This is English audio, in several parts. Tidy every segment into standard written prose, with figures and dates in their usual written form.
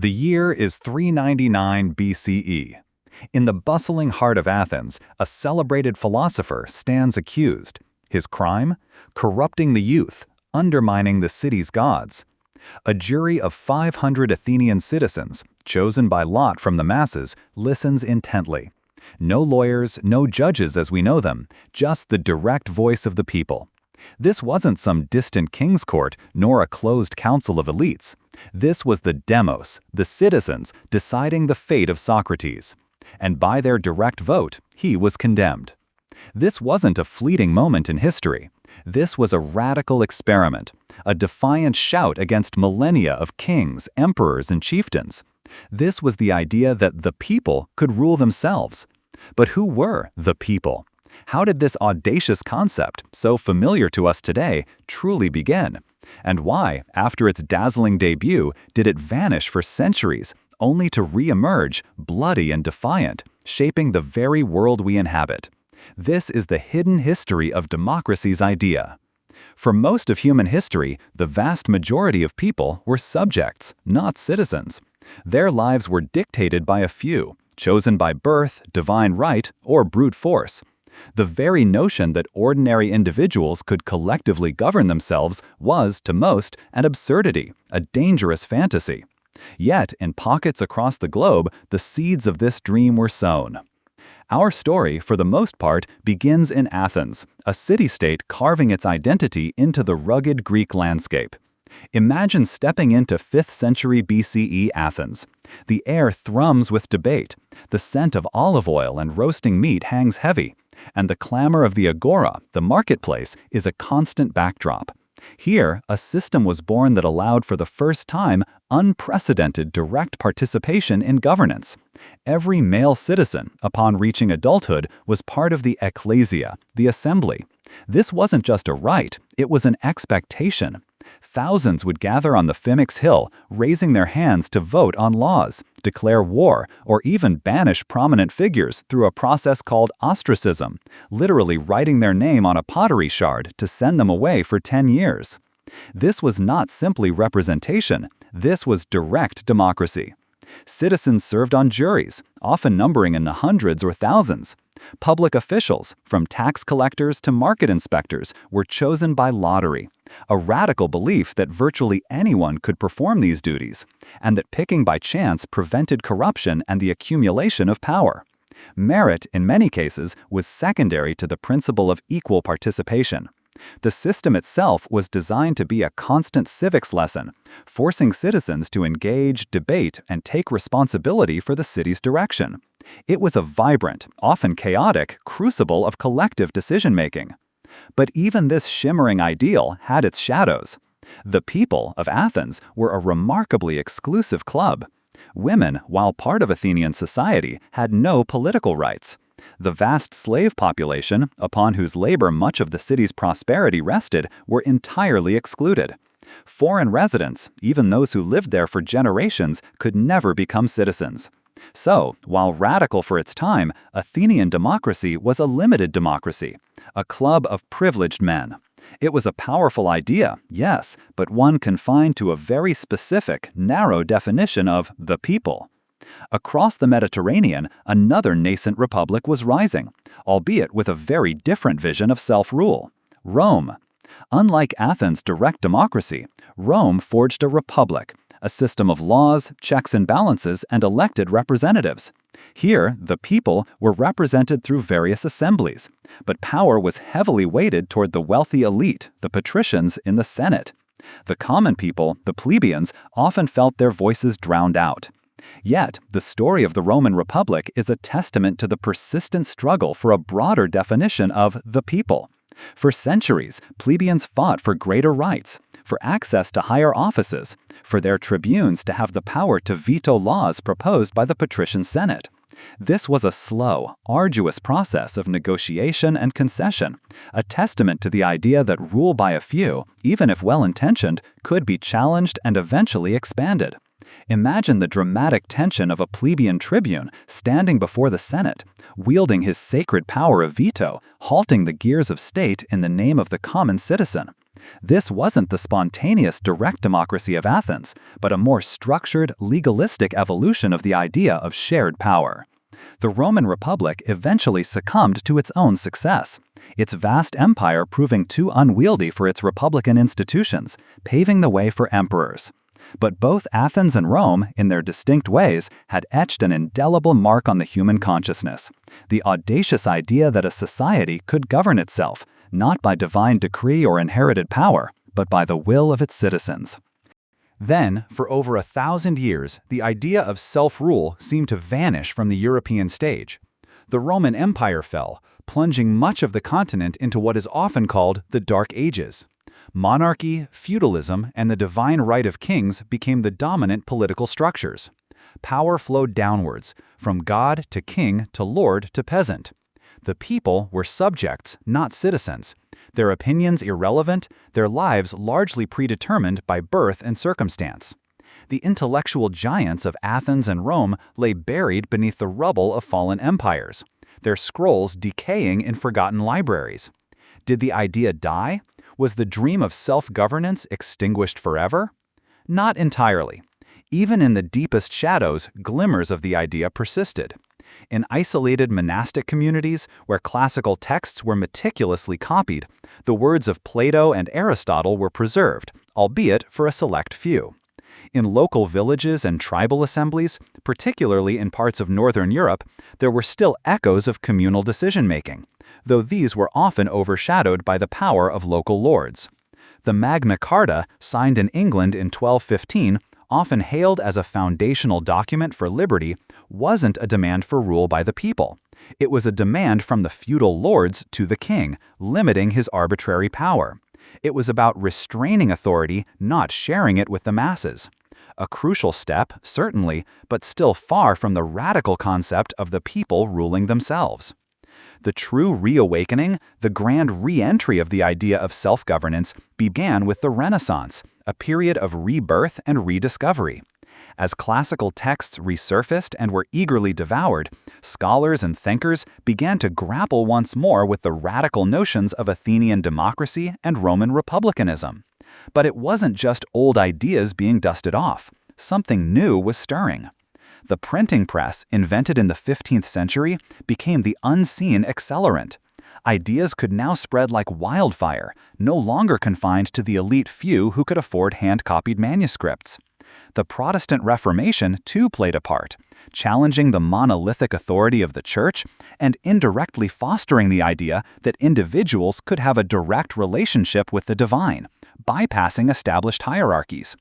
The year is 399 BCE. In the bustling heart of Athens, a celebrated philosopher stands accused. His crime? Corrupting the youth, undermining the city's gods. A jury of 500 Athenian citizens, chosen by lot from the masses, listens intently. No lawyers, no judges as we know them, just the direct voice of the people. This wasn't some distant king's court, nor a closed council of elites. This was the demos, the citizens, deciding the fate of Socrates. And by their direct vote, he was condemned. This wasn't a fleeting moment in history. This was a radical experiment, a defiant shout against millennia of kings, emperors, and chieftains. This was the idea that the people could rule themselves. But who were the people? How did this audacious concept, so familiar to us today, truly begin? And why, after its dazzling debut, did it vanish for centuries, only to re-emerge, bloody and defiant, shaping the very world we inhabit? This is the hidden history of democracy's idea. For most of human history, the vast majority of people were subjects, not citizens. Their lives were dictated by a few, chosen by birth, divine right, or brute force. The very notion that ordinary individuals could collectively govern themselves was, to most, an absurdity, a dangerous fantasy. Yet, in pockets across the globe, the seeds of this dream were sown. Our story, for the most part, begins in Athens, a city-state carving its identity into the rugged Greek landscape. Imagine stepping into 5th century BCE Athens. The air thrums with debate. The scent of olive oil and roasting meat hangs heavy. And the clamor of the agora, the marketplace, is a constant backdrop. Here, a system was born that allowed for the first time unprecedented direct participation in governance. Every male citizen, upon reaching adulthood, was part of the ecclesia, the assembly. This wasn't just a right, it was an expectation. Thousands would gather on the Phoenix Hill, raising their hands to vote on laws, declare war, or even banish prominent figures through a process called ostracism, literally writing their name on a pottery shard to send them away for 10 years. This was not simply representation, this was direct democracy. Citizens served on juries, often numbering in the hundreds or thousands. Public officials, from tax collectors to market inspectors, were chosen by lottery, a radical belief that virtually anyone could perform these duties, and that picking by chance prevented corruption and the accumulation of power. Merit, in many cases, was secondary to the principle of equal participation. The system itself was designed to be a constant civics lesson, forcing citizens to engage, debate, and take responsibility for the city's direction. It was a vibrant, often chaotic, crucible of collective decision-making. But even this shimmering ideal had its shadows. The people of Athens were a remarkably exclusive club. Women, while part of Athenian society, had no political rights. The vast slave population, upon whose labor much of the city's prosperity rested, were entirely excluded. Foreign residents, even those who lived there for generations, could never become citizens. So, while radical for its time, Athenian democracy was a limited democracy, a club of privileged men. It was a powerful idea, yes, but one confined to a very specific, narrow definition of the people. Across the Mediterranean, another nascent republic was rising, albeit with a very different vision of self-rule: Rome. Unlike Athens' direct democracy, Rome forged a republic, a system of laws, checks and balances, and elected representatives. Here, the people were represented through various assemblies, but power was heavily weighted toward the wealthy elite, the patricians, in the Senate. The common people, the plebeians, often felt their voices drowned out. Yet, the story of the Roman Republic is a testament to the persistent struggle for a broader definition of the people. For centuries, plebeians fought for greater rights, for access to higher offices, for their tribunes to have the power to veto laws proposed by the patrician Senate. This was a slow, arduous process of negotiation and concession, a testament to the idea that rule by a few, even if well-intentioned, could be challenged and eventually expanded. Imagine the dramatic tension of a plebeian tribune standing before the Senate, wielding his sacred power of veto, halting the gears of state in the name of the common citizen. This wasn't the spontaneous direct democracy of Athens, but a more structured, legalistic evolution of the idea of shared power. The Roman Republic eventually succumbed to its own success, its vast empire proving too unwieldy for its republican institutions, paving the way for emperors. But both Athens and Rome, in their distinct ways, had etched an indelible mark on the human consciousness, the audacious idea that a society could govern itself, not by divine decree or inherited power, but by the will of its citizens. Then, for over 1,000 years, the idea of self-rule seemed to vanish from the European stage. The Roman Empire fell, plunging much of the continent into what is often called the Dark Ages. Monarchy, feudalism, and the divine right of kings became the dominant political structures. Power flowed downwards, from god to king to lord to peasant. The people were subjects, not citizens, their opinions irrelevant, their lives largely predetermined by birth and circumstance. The intellectual giants of Athens and Rome lay buried beneath the rubble of fallen empires, their scrolls decaying in forgotten libraries. Did the idea die? Was the dream of self-governance extinguished forever? Not entirely. Even in the deepest shadows, glimmers of the idea persisted. In isolated monastic communities where classical texts were meticulously copied, the words of Plato and Aristotle were preserved, albeit for a select few. In local villages and tribal assemblies, particularly in parts of Northern Europe, there were still echoes of communal decision-making, though these were often overshadowed by the power of local lords. The Magna Carta, signed in England in 1215, often hailed as a foundational document for liberty, wasn't a demand for rule by the people. It was a demand from the feudal lords to the king, limiting his arbitrary power. It was about restraining authority, not sharing it with the masses. A crucial step, certainly, but still far from the radical concept of the people ruling themselves. The true reawakening, the grand re-entry of the idea of self-governance, began with the Renaissance, a period of rebirth and rediscovery. As classical texts resurfaced and were eagerly devoured, scholars and thinkers began to grapple once more with the radical notions of Athenian democracy and Roman republicanism. But it wasn't just old ideas being dusted off. Something new was stirring. The printing press, invented in the 15th century, became the unseen accelerant. Ideas could now spread like wildfire, no longer confined to the elite few who could afford hand-copied manuscripts. The Protestant Reformation, too, played a part, challenging the monolithic authority of the Church and indirectly fostering the idea that individuals could have a direct relationship with the divine, bypassing established hierarchies.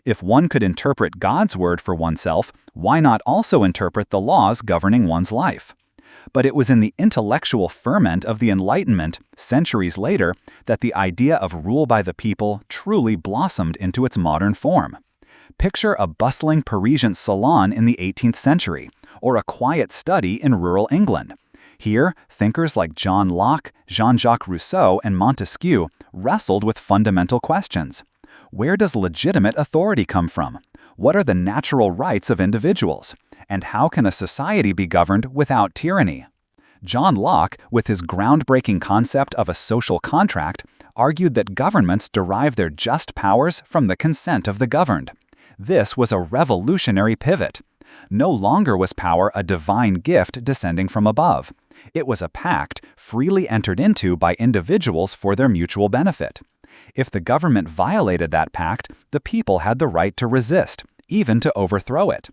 If one could interpret God's word for oneself, why not also interpret the laws governing one's life? But it was in the intellectual ferment of the Enlightenment, centuries later, that the idea of rule by the people truly blossomed into its modern form. Picture a bustling Parisian salon in the 18th century, or a quiet study in rural England. Here, thinkers like John Locke, Jean-Jacques Rousseau, and Montesquieu wrestled with fundamental questions. Where does legitimate authority come from? What are the natural rights of individuals? And how can a society be governed without tyranny? John Locke, with his groundbreaking concept of a social contract, argued that governments derive their just powers from the consent of the governed. This was a revolutionary pivot. No longer was power a divine gift descending from above. It was a pact freely entered into by individuals for their mutual benefit. If the government violated that pact, the people had the right to resist, even to overthrow it.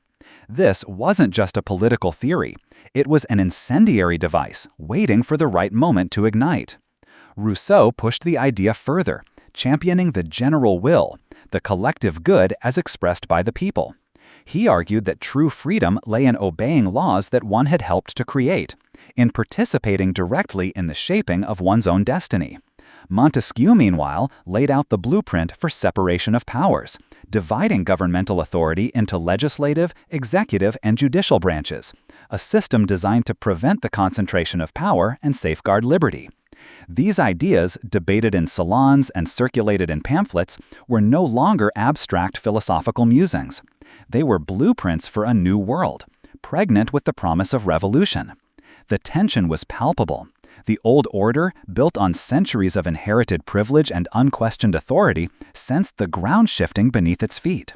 This wasn't just a political theory. It was an incendiary device, waiting for the right moment to ignite. Rousseau pushed the idea further, championing the general will, the collective good as expressed by the people. He argued that true freedom lay in obeying laws that one had helped to create, in participating directly in the shaping of one's own destiny. Montesquieu, meanwhile, laid out the blueprint for separation of powers, dividing governmental authority into legislative, executive, and judicial branches, a system designed to prevent the concentration of power and safeguard liberty. These ideas, debated in salons and circulated in pamphlets, were no longer abstract philosophical musings. They were blueprints for a new world, pregnant with the promise of revolution. The tension was palpable. The old order, built on centuries of inherited privilege and unquestioned authority, sensed the ground shifting beneath its feet.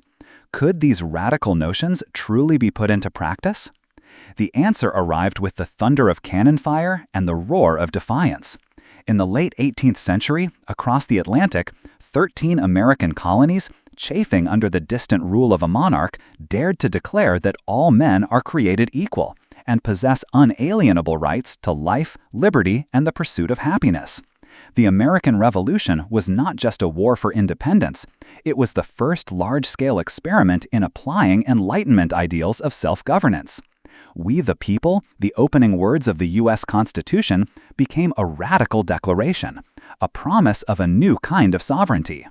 Could these radical notions truly be put into practice? The answer arrived with the thunder of cannon fire and the roar of defiance. In the late 18th century, across the Atlantic, 13 American colonies, chafing under the distant rule of a monarch, dared to declare that all men are created equal and possess unalienable rights to life, liberty, and the pursuit of happiness. The American Revolution was not just a war for independence. It was the first large-scale experiment in applying Enlightenment ideals of self-governance. "We the people," the opening words of the U.S. Constitution, became a radical declaration, a promise of a new kind of sovereignty.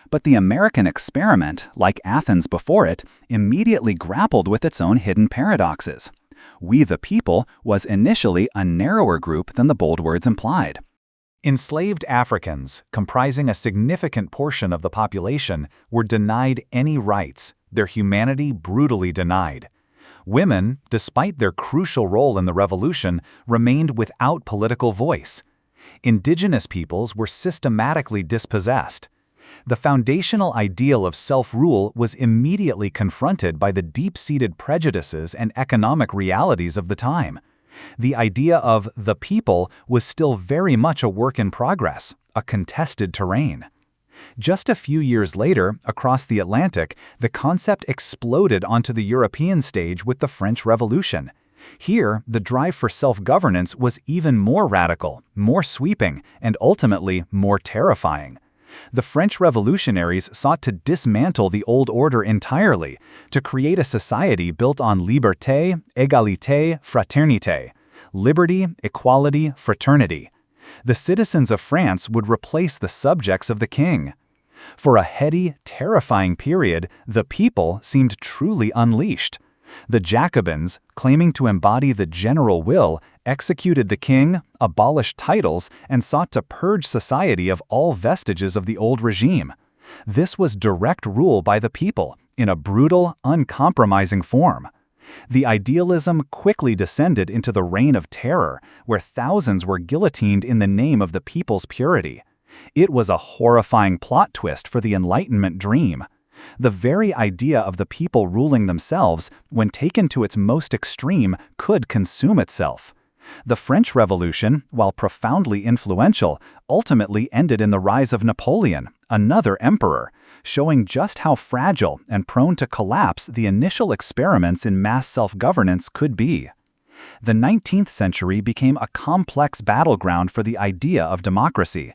But the American experiment, like Athens before it, immediately grappled with its own hidden paradoxes. "We the people" was initially a narrower group than the bold words implied. Enslaved Africans, comprising a significant portion of the population, were denied any rights, their humanity brutally denied. Women, despite their crucial role in the revolution, remained without political voice. Indigenous peoples were systematically dispossessed. The foundational ideal of self-rule was immediately confronted by the deep-seated prejudices and economic realities of the time. The idea of the people was still very much a work in progress, a contested terrain. Just a few years later, across the Atlantic, the concept exploded onto the European stage with the French Revolution. Here, the drive for self-governance was even more radical, more sweeping, and ultimately more terrifying. The French revolutionaries sought to dismantle the old order entirely, to create a society built on liberté, égalité, fraternité, liberty, equality, fraternity. The citizens of France would replace the subjects of the king. For a heady, terrifying period, the people seemed truly unleashed. The Jacobins, claiming to embody the general will, executed the king, abolished titles, and sought to purge society of all vestiges of the old regime. This was direct rule by the people, in a brutal, uncompromising form. The idealism quickly descended into the reign of terror, where thousands were guillotined in the name of the people's purity. It was a horrifying plot twist for the Enlightenment dream. The very idea of the people ruling themselves, when taken to its most extreme, could consume itself. The French Revolution, while profoundly influential, ultimately ended in the rise of Napoleon, another emperor, showing just how fragile and prone to collapse the initial experiments in mass self-governance could be. The 19th century became a complex battleground for the idea of democracy.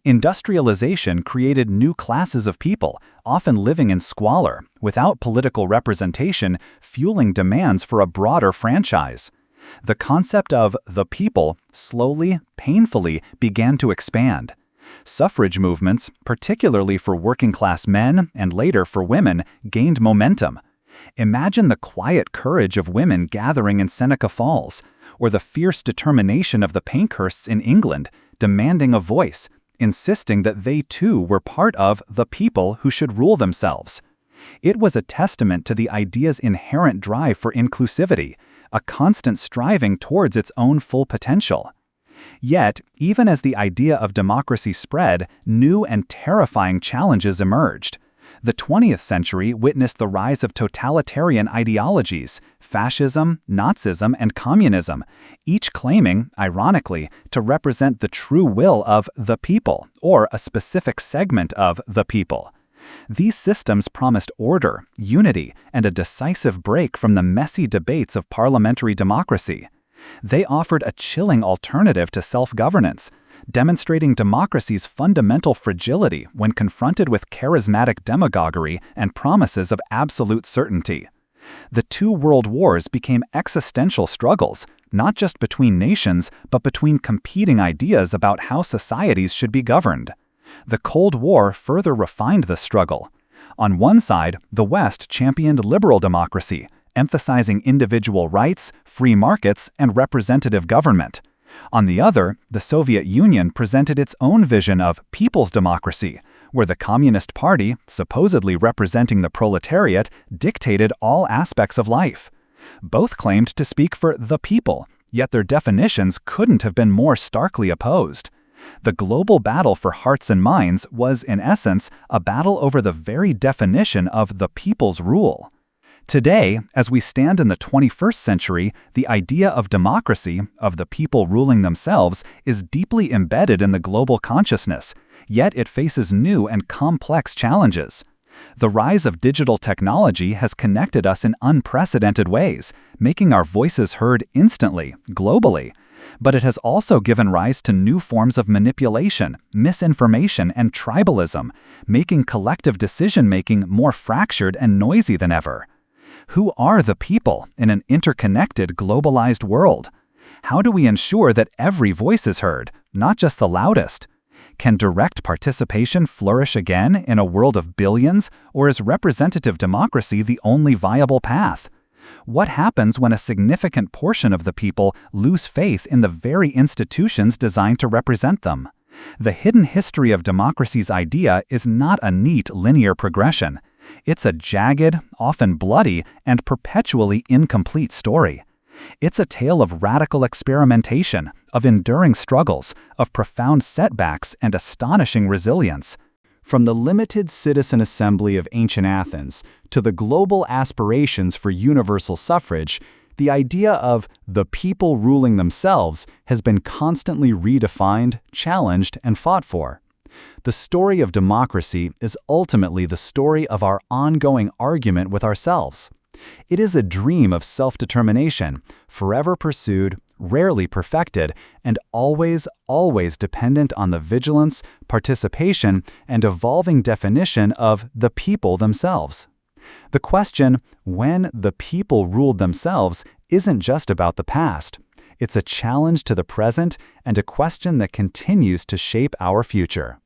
Industrialization created new classes of people, often living in squalor, without political representation, fueling demands for a broader franchise. The concept of the people slowly, painfully began to expand. Suffrage movements, particularly for working-class men and later for women, gained momentum. Imagine the quiet courage of women gathering in Seneca Falls, or the fierce determination of the Pankhursts in England, demanding a voice, insisting that they too were part of the people who should rule themselves. It was a testament to the idea's inherent drive for inclusivity, a constant striving towards its own full potential. Yet, even as the idea of democracy spread, new and terrifying challenges emerged. The 20th century witnessed the rise of totalitarian ideologies, fascism, Nazism, and communism, each claiming, ironically, to represent the true will of the people, or a specific segment of the people. These systems promised order, unity, and a decisive break from the messy debates of parliamentary democracy. They offered a chilling alternative to self-governance, demonstrating democracy's fundamental fragility when confronted with charismatic demagoguery and promises of absolute certainty. The two world wars became existential struggles, not just between nations, but between competing ideas about how societies should be governed. The Cold War further refined the struggle. On one side, the West championed liberal democracy, emphasizing individual rights, free markets, and representative government. On the other, the Soviet Union presented its own vision of people's democracy, where the Communist Party, supposedly representing the proletariat, dictated all aspects of life. Both claimed to speak for the people, yet their definitions couldn't have been more starkly opposed. The global battle for hearts and minds was, in essence, a battle over the very definition of the people's rule. Today, as we stand in the 21st century, the idea of democracy, of the people ruling themselves, is deeply embedded in the global consciousness, yet it faces new and complex challenges. The rise of digital technology has connected us in unprecedented ways, making our voices heard instantly, globally. But it has also given rise to new forms of manipulation, misinformation, and tribalism, making collective decision-making more fractured and noisy than ever. Who are the people in an interconnected, globalized world? How do we ensure that every voice is heard, not just the loudest? Can direct participation flourish again in a world of billions, or is representative democracy the only viable path? What happens when a significant portion of the people lose faith in the very institutions designed to represent them? The hidden history of democracy's idea is not a neat, linear progression. It's a jagged, often bloody, and perpetually incomplete story. It's a tale of radical experimentation, of enduring struggles, of profound setbacks and astonishing resilience. From the limited citizen assembly of ancient Athens to the global aspirations for universal suffrage, the idea of the people ruling themselves has been constantly redefined, challenged, and fought for. The story of democracy is ultimately the story of our ongoing argument with ourselves. It is a dream of self-determination, forever pursued, rarely perfected, and always dependent on the vigilance, participation, and evolving definition of the people themselves. The question, when the people ruled themselves, isn't just about the past. It's a challenge to the present and a question that continues to shape our future.